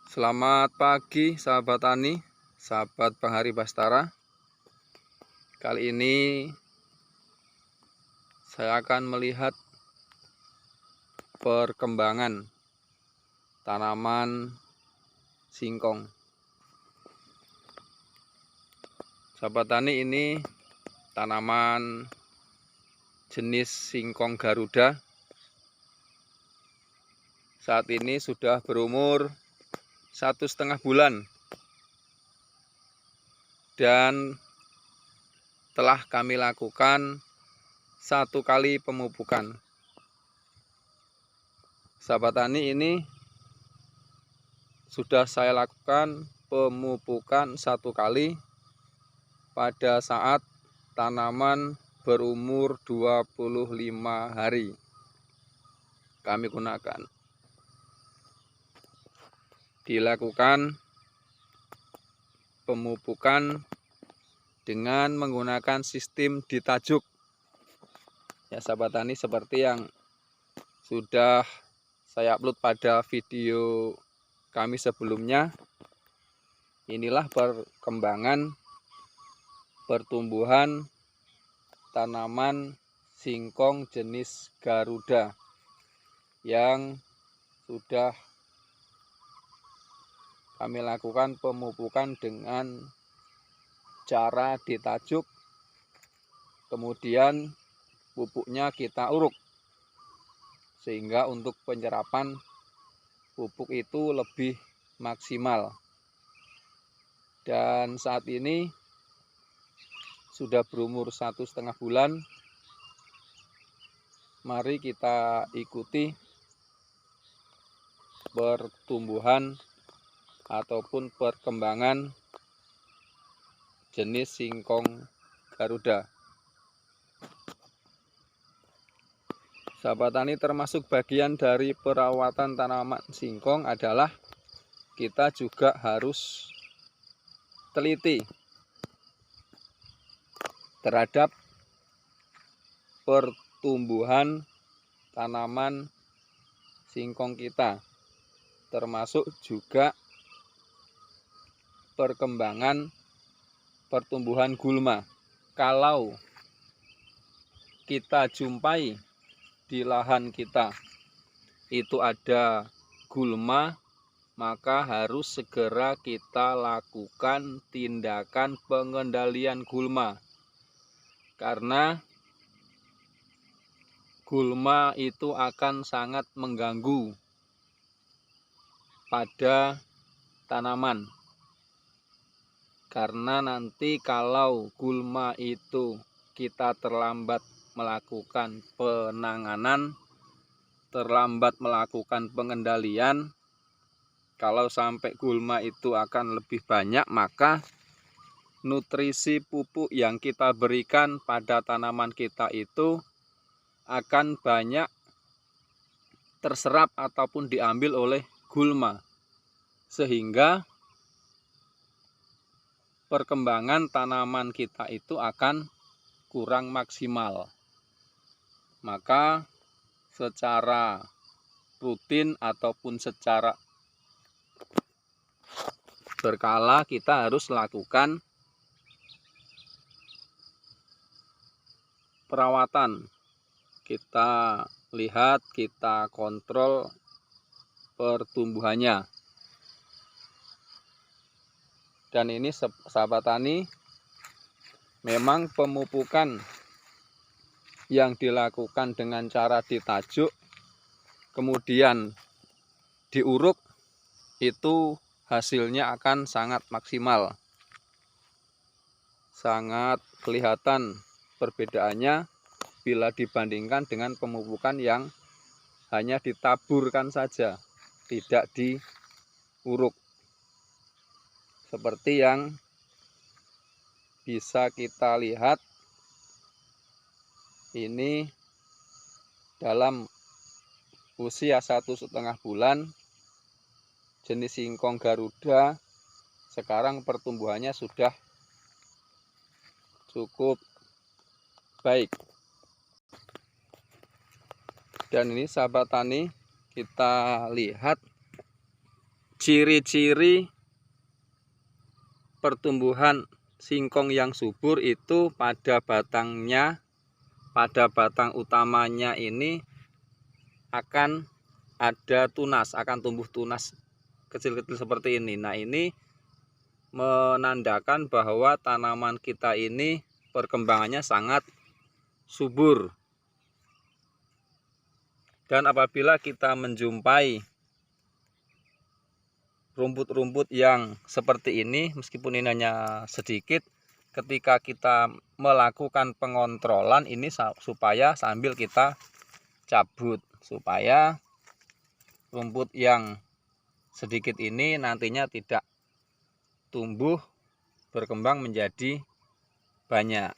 Selamat pagi sahabat tani, sahabat Panghari Bastara. Kali ini saya akan melihat perkembangan tanaman singkong. Sahabat tani, ini tanaman jenis singkong Garuda. Saat ini sudah berumur 1,5 bulan dan telah kami lakukan 1 kali pemupukan. Sahabat tani, ini sudah saya lakukan pemupukan 1 kali pada saat tanaman berumur 25 hari. Kami gunakan dilakukan pemupukan dengan menggunakan sistem ditajuk. Ya sahabat tani, seperti yang sudah saya upload pada video kami sebelumnya. Inilah perkembangan pertumbuhan tanaman singkong jenis Garuda yang sudah kami lakukan pemupukan dengan cara ditajuk, kemudian pupuknya kita uruk, sehingga untuk penyerapan pupuk itu lebih maksimal. Dan saat ini sudah berumur 1,5 bulan. Mari kita ikuti pertumbuhan ataupun perkembangan jenis singkong Garuda. Sahabat tani, termasuk bagian dari perawatan tanaman singkong adalah kita juga harus teliti terhadap pertumbuhan tanaman singkong kita, termasuk juga perkembangan pertumbuhan gulma. Kalau kita jumpai di lahan kita itu ada gulma, maka harus segera kita lakukan tindakan pengendalian gulma, karena gulma itu akan sangat mengganggu pada tanaman. Karena nanti kalau gulma itu kita terlambat melakukan penanganan, terlambat melakukan pengendalian, kalau sampai gulma itu akan lebih banyak, maka nutrisi pupuk yang kita berikan pada tanaman kita itu akan banyak terserap ataupun diambil oleh gulma, sehingga perkembangan tanaman kita itu akan kurang maksimal. Maka secara rutin ataupun secara berkala kita harus lakukan perawatan. Kita lihat, kita kontrol pertumbuhannya. Dan ini sahabat tani, memang pemupukan yang dilakukan dengan cara ditajuk kemudian diuruk, itu hasilnya akan sangat maksimal. Sangat kelihatan perbedaannya bila dibandingkan dengan pemupukan yang hanya ditaburkan saja, tidak diuruk. Seperti yang bisa kita lihat, ini dalam usia 1,5 bulan jenis singkong Garuda sekarang pertumbuhannya sudah cukup baik. Dan ini sahabat tani, kita lihat ciri-ciri pertumbuhan singkong yang subur itu pada batangnya, pada batang utamanya ini akan ada tunas, akan tumbuh tunas kecil-kecil seperti ini. Nah, ini menandakan bahwa tanaman kita ini perkembangannya sangat subur. Dan apabila kita menjumpai rumput-rumput yang seperti ini, meskipun ini hanya sedikit, ketika kita melakukan pengontrolan ini supaya sambil kita cabut, supaya rumput yang sedikit ini nantinya tidak tumbuh berkembang menjadi banyak.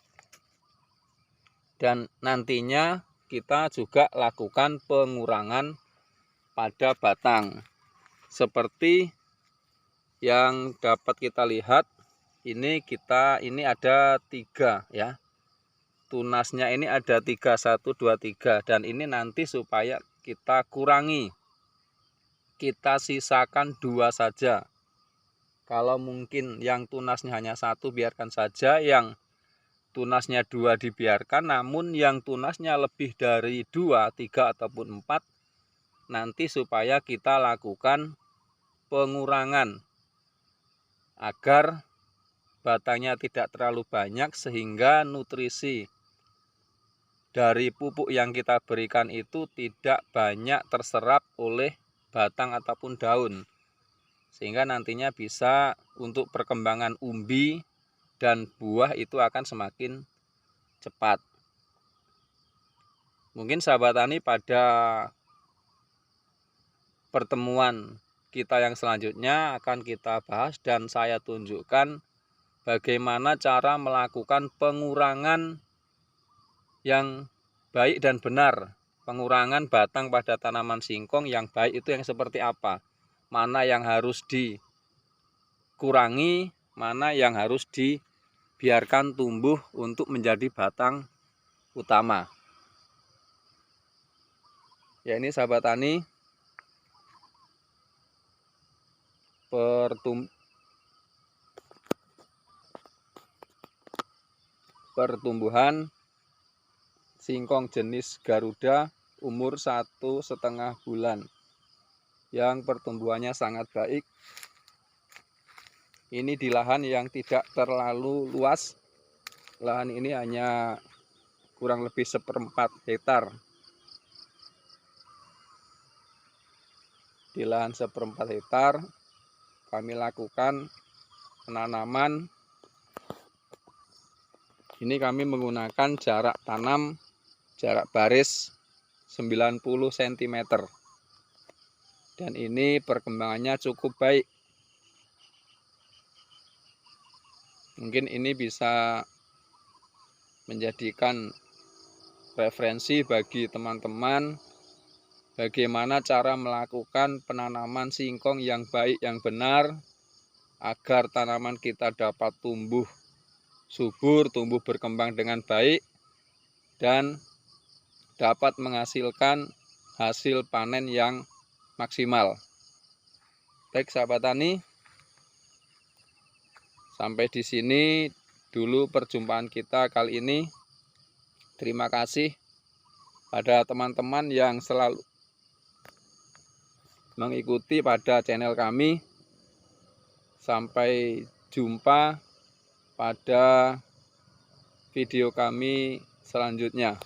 Dan nantinya kita juga lakukan pengurangan pada batang, seperti yang dapat kita lihat ini ada 3 ya. Tunasnya ini ada 3, 1, 2, 3, dan ini nanti supaya kita kurangi, kita sisakan 2 saja. Kalau mungkin yang tunasnya hanya 1 biarkan saja, yang tunasnya 2 dibiarkan, namun yang tunasnya lebih dari 2, 3 ataupun 4 nanti supaya kita lakukan pengurangan agar batangnya tidak terlalu banyak, sehingga nutrisi dari pupuk yang kita berikan itu tidak banyak terserap oleh batang ataupun daun, sehingga nantinya bisa untuk perkembangan umbi dan buah itu akan semakin cepat. Mungkin sahabat tani pada pertemuan kita yang selanjutnya akan kita bahas dan saya tunjukkan bagaimana cara melakukan pengurangan yang baik dan benar. Pengurangan batang pada tanaman singkong yang baik itu yang seperti apa? Mana yang harus dikurangi, mana yang harus dibiarkan tumbuh untuk menjadi batang utama. Ya, ini sahabat tani, pertumbuhan singkong jenis Garuda umur 1,5 bulan yang pertumbuhannya sangat baik. Ini di lahan yang tidak terlalu luas. Lahan ini hanya kurang lebih 1/4 hektar. Di lahan 1/4 hektar kami lakukan penanaman. Ini kami menggunakan jarak tanam, jarak baris 90 cm. Dan ini perkembangannya cukup baik. Mungkin ini bisa menjadikan referensi bagi teman-teman bagaimana cara melakukan penanaman singkong yang baik, yang benar, agar tanaman kita dapat tumbuh subur, tumbuh berkembang dengan baik, dan dapat menghasilkan hasil panen yang maksimal. Baik sahabat tani, sampai di sini dulu perjumpaan kita kali ini. Terima kasih pada teman-teman yang selalu mengikuti pada channel kami. Sampai jumpa pada video kami selanjutnya.